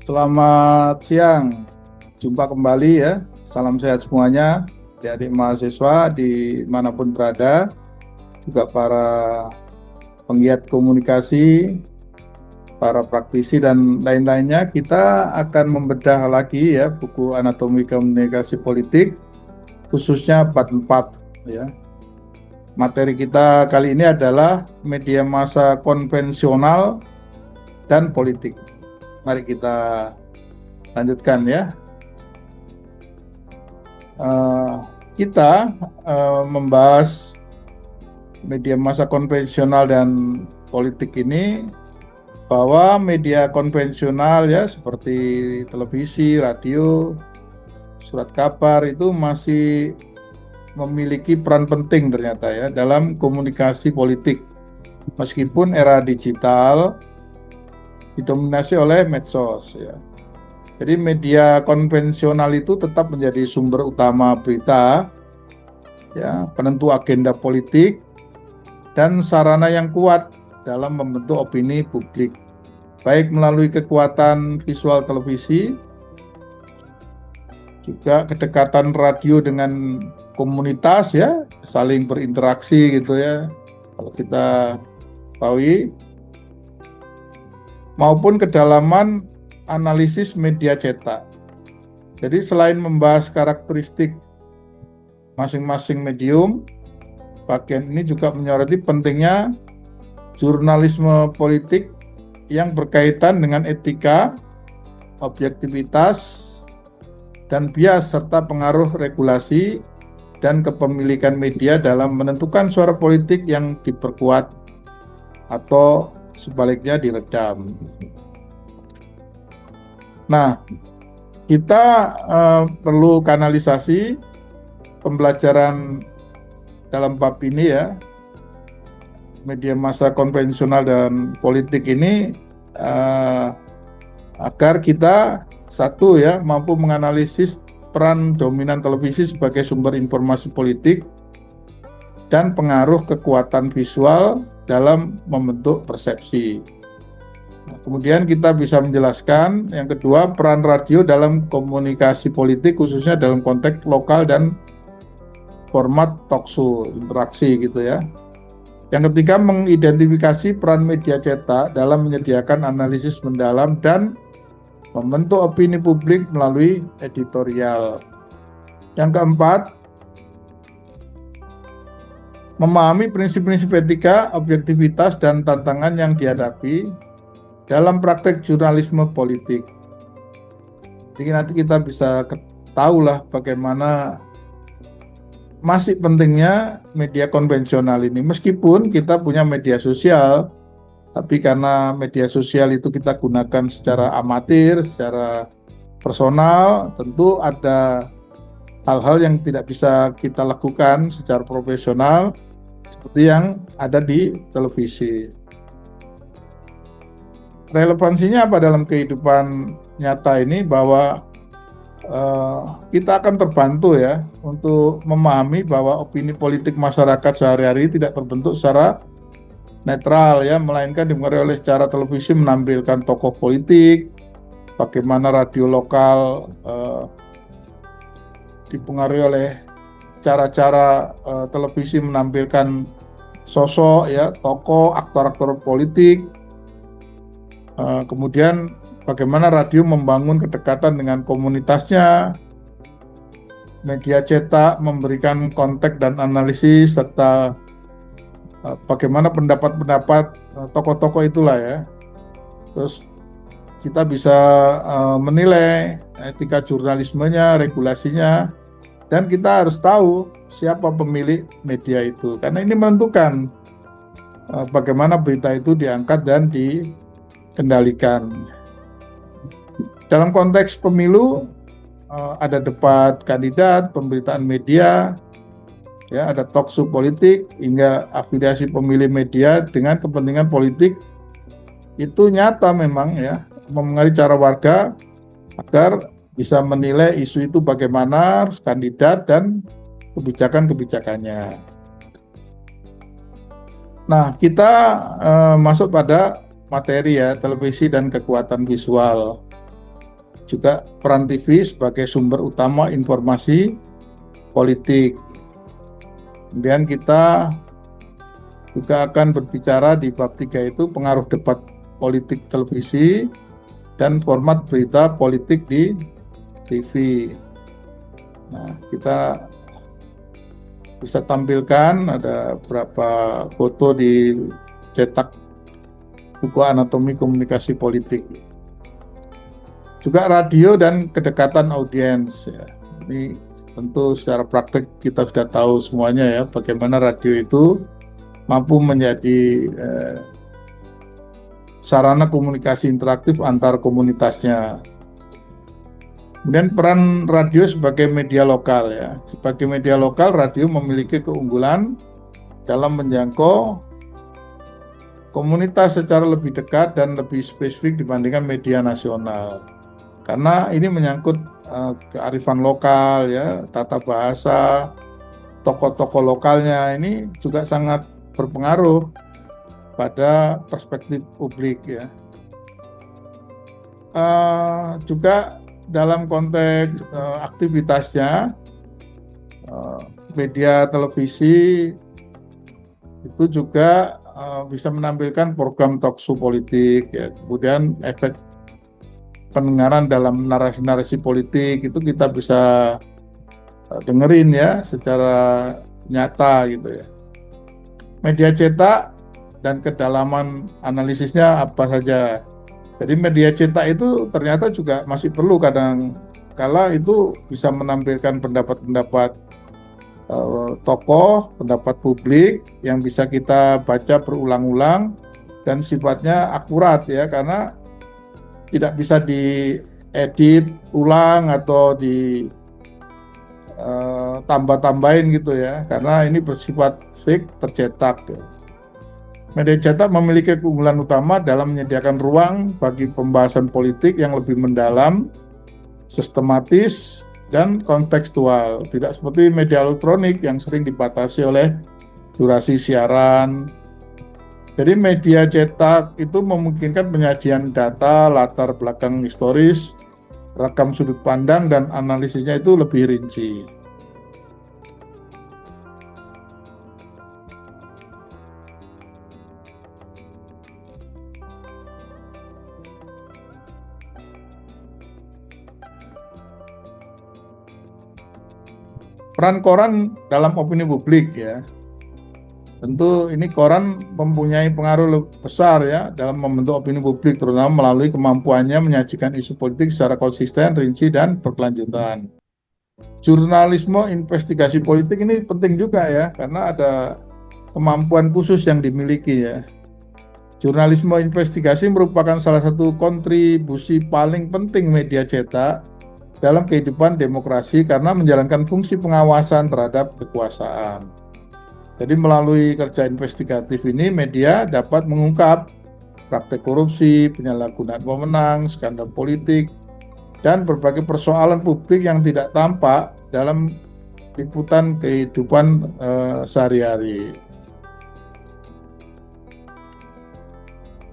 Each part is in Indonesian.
Selamat siang, jumpa kembali ya. Salam sehat semuanya, adik-adik mahasiswa dimanapun berada, juga para penggiat komunikasi, para praktisi dan lain-lainnya. Kita akan membedah lagi ya buku Anatomi Komunikasi Politik, khususnya bab 4 ya. Materi kita kali ini adalah media massa konvensional dan politik. Mari kita lanjutkan ya. Eh, kita membahas media massa konvensional dan politik ini, bahwa media konvensional ya seperti televisi, radio, surat kabar itu masih memiliki peran penting ternyata ya dalam komunikasi politik, meskipun era digital didominasi oleh medsos ya. Jadi media konvensional itu tetap menjadi sumber utama berita, ya, penentu agenda politik, dan sarana yang kuat dalam membentuk opini publik, baik melalui kekuatan visual televisi, juga kedekatan radio dengan komunitas ya, saling berinteraksi gitu ya, kalau kita tahu, maupun kedalaman analisis media cetak. Jadi selain membahas karakteristik masing-masing medium, bagian ini juga menyoroti pentingnya jurnalisme politik yang berkaitan dengan etika, objektivitas, dan bias serta pengaruh regulasi dan kepemilikan media dalam menentukan suara politik yang diperkuat atau sebaliknya diredam. Nah, kita perlu kanalisasi pembelajaran dalam bab ini ya, media massa konvensional dan politik ini, agar kita satu ya mampu menganalisis peran dominan televisi sebagai sumber informasi politik dan pengaruh kekuatan visual dalam membentuk persepsi. Kemudian kita bisa menjelaskan yang kedua, peran radio dalam komunikasi politik khususnya dalam konteks lokal dan format talkshow, interaksi gitu ya. Yang ketiga, mengidentifikasi peran media cetak dalam menyediakan analisis mendalam dan membentuk opini publik melalui editorial. Yang keempat, memahami prinsip-prinsip etika, objektivitas, dan tantangan yang dihadapi dalam praktek jurnalisme politik. Jadi nanti kita bisa tahu lah bagaimana masih pentingnya media konvensional ini. Meskipun kita punya media sosial, tapi karena media sosial itu kita gunakan secara amatir, secara personal, tentu ada hal-hal yang tidak bisa kita lakukan secara profesional seperti yang ada di televisi. Relevansinya apa dalam kehidupan nyata ini, bahwa kita akan terbantu ya untuk memahami bahwa opini politik masyarakat sehari-hari tidak terbentuk secara netral ya, melainkan dipengaruhi oleh cara televisi menampilkan tokoh politik, bagaimana radio lokal dipengaruhi oleh cara-cara televisi menampilkan sosok ya, tokoh, aktor-aktor politik. Kemudian bagaimana radio membangun kedekatan dengan komunitasnya, media cetak memberikan konteks dan analisis, serta bagaimana pendapat-pendapat tokoh-tokoh itulah ya. Terus kita bisa menilai etika jurnalismenya, regulasinya, dan kita harus tahu siapa pemilik media itu, karena ini menentukan bagaimana berita itu diangkat dan dikendalikan. Dalam konteks pemilu, ada debat kandidat, pemberitaan media, ya, ada talkshow politik, hingga afiliasi pemilih media dengan kepentingan politik itu nyata memang ya, mempengaruhi cara warga agar bisa menilai isu itu bagaimana, kandidat dan kebijakan-kebijakannya. Nah, kita masuk pada materi ya, televisi dan kekuatan visual. juga peran TV sebagai sumber utama informasi politik. Kemudian kita juga akan berbicara di bab 3 itu pengaruh debat politik televisi dan format berita politik di TV. Nah, kita bisa tampilkan ada beberapa foto di cetak buku anatomi komunikasi politik. Juga radio dan kedekatan audiens ya. Ini tentu secara praktek kita sudah tahu semuanya ya, bagaimana radio itu mampu menjadi sarana komunikasi interaktif antar komunitasnya. Kemudian peran radio sebagai media lokal ya. Sebagai media lokal, radio memiliki keunggulan dalam menjangkau komunitas secara lebih dekat dan lebih spesifik dibandingkan media nasional. Karena ini menyangkut kearifan lokal ya, tata bahasa, tokoh-tokoh lokalnya ini juga sangat berpengaruh pada perspektif publik ya. Juga dalam konteks aktivitasnya, media televisi itu juga bisa menampilkan program talkshow politik ya. Kemudian efek pendengaran dalam narasi-narasi politik itu kita bisa dengerin ya secara nyata gitu ya. Media cetak dan kedalaman analisisnya apa saja. Jadi media cetak itu ternyata juga masih perlu kadang kala itu bisa menampilkan pendapat-pendapat tokoh, pendapat publik yang bisa kita baca berulang-ulang dan sifatnya akurat ya, karena tidak bisa diedit ulang atau tambah-tambahin gitu ya, karena ini bersifat fix tercetak ya. Media cetak memiliki keunggulan utama dalam menyediakan ruang bagi pembahasan politik yang lebih mendalam, sistematis, dan kontekstual. Tidak seperti media elektronik yang sering dibatasi oleh durasi siaran. Jadi media cetak itu memungkinkan penyajian data, latar belakang historis, rekam sudut pandang, dan analisisnya itu lebih rinci. Peran koran dalam opini publik ya. Tentu ini koran mempunyai pengaruh besar ya dalam membentuk opini publik, terutama melalui kemampuannya menyajikan isu politik secara konsisten, rinci, dan berkelanjutan. Jurnalisme investigasi politik ini penting juga ya, karena ada kemampuan khusus yang dimiliki ya. Jurnalisme investigasi merupakan salah satu kontribusi paling penting media cetak dalam kehidupan demokrasi karena menjalankan fungsi pengawasan terhadap kekuasaan. Jadi melalui kerja investigatif ini media dapat mengungkap praktek korupsi, penyalahgunaan wewenang, skandal politik, dan berbagai persoalan publik yang tidak tampak dalam liputan kehidupan sehari-hari.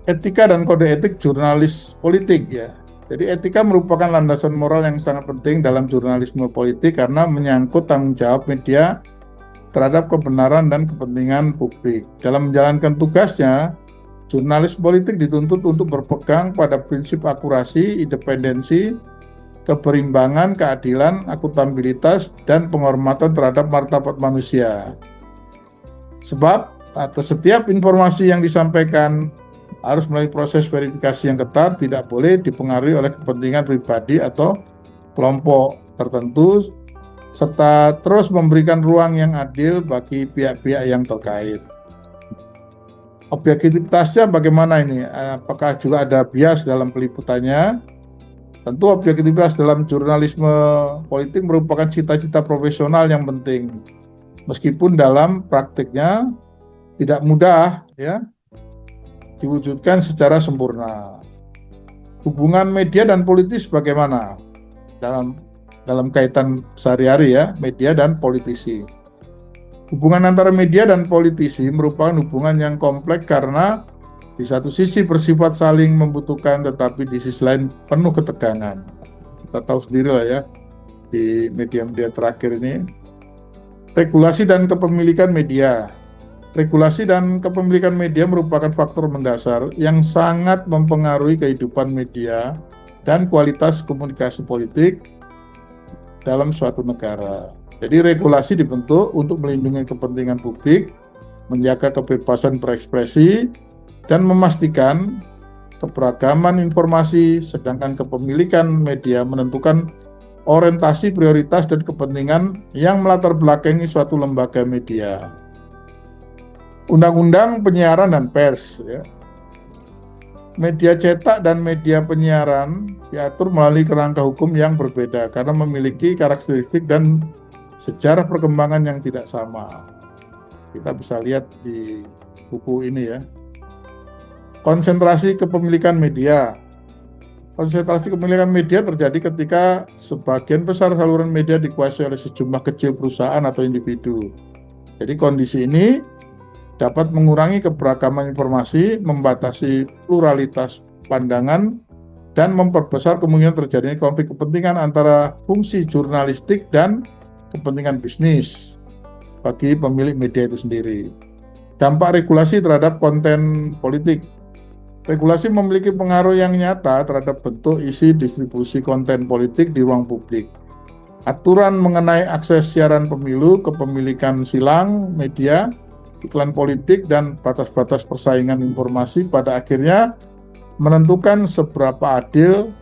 Etika dan kode etik jurnalis politik ya. Jadi etika merupakan landasan moral yang sangat penting dalam jurnalisme politik karena menyangkut tanggung jawab media terhadap kebenaran dan kepentingan publik. Dalam menjalankan tugasnya, jurnalis politik dituntut untuk berpegang pada prinsip akurasi, independensi, keberimbangan, keadilan, akuntabilitas, dan penghormatan terhadap martabat manusia. Sebab atas setiap informasi yang disampaikan harus melalui proses verifikasi yang ketat, tidak boleh dipengaruhi oleh kepentingan pribadi atau kelompok tertentu, serta terus memberikan ruang yang adil bagi pihak-pihak yang terkait. Objektivitasnya bagaimana ini? Apakah juga ada bias dalam peliputannya? Tentu objektivitas dalam jurnalisme politik merupakan cita-cita profesional yang penting. Meskipun dalam praktiknya tidak mudah ya diwujudkan secara sempurna. Hubungan media dan politis bagaimana dalam kaitan sehari-hari ya, media dan politisi. Hubungan antara media dan politisi merupakan hubungan yang kompleks karena di satu sisi bersifat saling membutuhkan tetapi di sisi lain penuh ketegangan. kita tahu sendiri lah ya di media-media terakhir ini. Regulasi dan kepemilikan media. Regulasi dan kepemilikan media merupakan faktor mendasar yang sangat mempengaruhi kehidupan media dan kualitas komunikasi politik dalam suatu negara. Jadi regulasi dibentuk untuk melindungi kepentingan publik, menjaga kebebasan berekspresi, dan memastikan keberagaman informasi, sedangkan kepemilikan media menentukan orientasi, prioritas, dan kepentingan yang melatar belakangi suatu lembaga media. Undang-undang penyiaran dan pers, ya. Media cetak dan media penyiaran diatur melalui kerangka hukum yang berbeda karena memiliki karakteristik dan sejarah perkembangan yang tidak sama. Kita bisa lihat di buku ini ya. Konsentrasi kepemilikan media. Konsentrasi kepemilikan media terjadi ketika sebagian besar saluran media dikuasai oleh sejumlah kecil perusahaan atau individu. Jadi kondisi ini dapat mengurangi keberagaman informasi, membatasi pluralitas pandangan, dan memperbesar kemungkinan terjadinya konflik kepentingan antara fungsi jurnalistik dan kepentingan bisnis bagi pemilik media itu sendiri. Dampak regulasi terhadap konten politik. Regulasi memiliki pengaruh yang nyata terhadap bentuk, isi, distribusi konten politik di ruang publik. Aturan mengenai akses siaran pemilu, kepemilikan silang media, iklan politik, dan batas-batas persaingan informasi pada akhirnya menentukan seberapa adil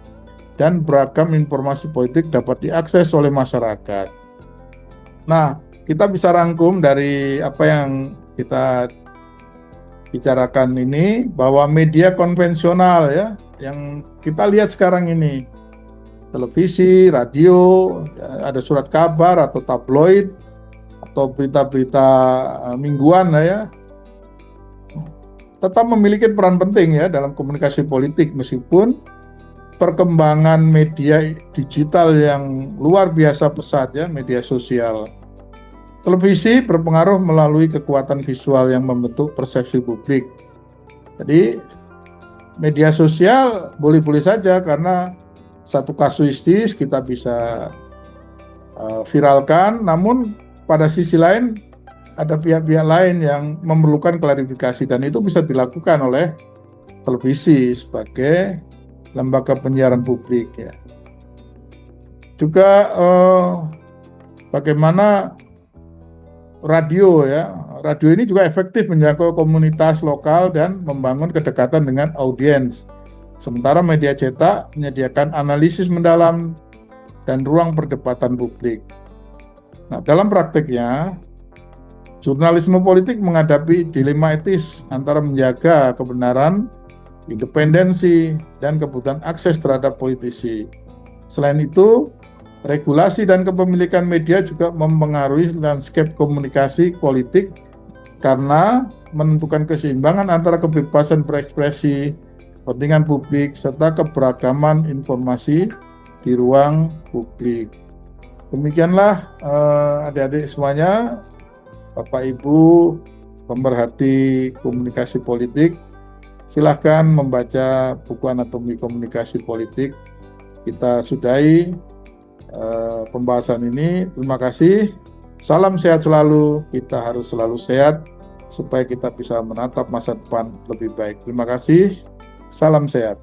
dan beragam informasi politik dapat diakses oleh masyarakat. Nah, kita bisa rangkum dari apa yang kita bicarakan ini bahwa media konvensional ya, yang kita lihat sekarang ini, televisi, radio, ada surat kabar atau tabloid, atau berita-berita mingguan ya, tetap memiliki peran penting ya dalam komunikasi politik meskipun perkembangan media digital yang luar biasa pesat ya, media sosial. Televisi berpengaruh melalui kekuatan visual yang membentuk persepsi publik. Jadi media sosial boleh-boleh saja karena satu kasuistis kita bisa viralkan, namun pada sisi lain ada pihak-pihak lain yang memerlukan klarifikasi dan itu bisa dilakukan oleh televisi sebagai lembaga penyiaran publik ya. Juga bagaimana radio ya. Radio ini juga efektif menjangkau komunitas lokal dan membangun kedekatan dengan audiens. Sementara media cetak menyediakan analisis mendalam dan ruang perdebatan publik. Nah, dalam prakteknya, jurnalisme politik menghadapi dilema etis antara menjaga kebenaran, independensi, dan kebutuhan akses terhadap politisi. Selain itu, regulasi dan kepemilikan media juga mempengaruhi landscape komunikasi politik karena menentukan keseimbangan antara kebebasan berekspresi, kepentingan publik, serta keberagaman informasi di ruang publik. Demikianlah adik-adik semuanya, Bapak Ibu pemerhati komunikasi politik, silahkan membaca buku Anatomi Komunikasi Politik. Kita sudahi pembahasan ini. Terima kasih. Salam sehat selalu. Kita harus selalu sehat supaya kita bisa menatap masa depan lebih baik. Terima kasih. Salam sehat.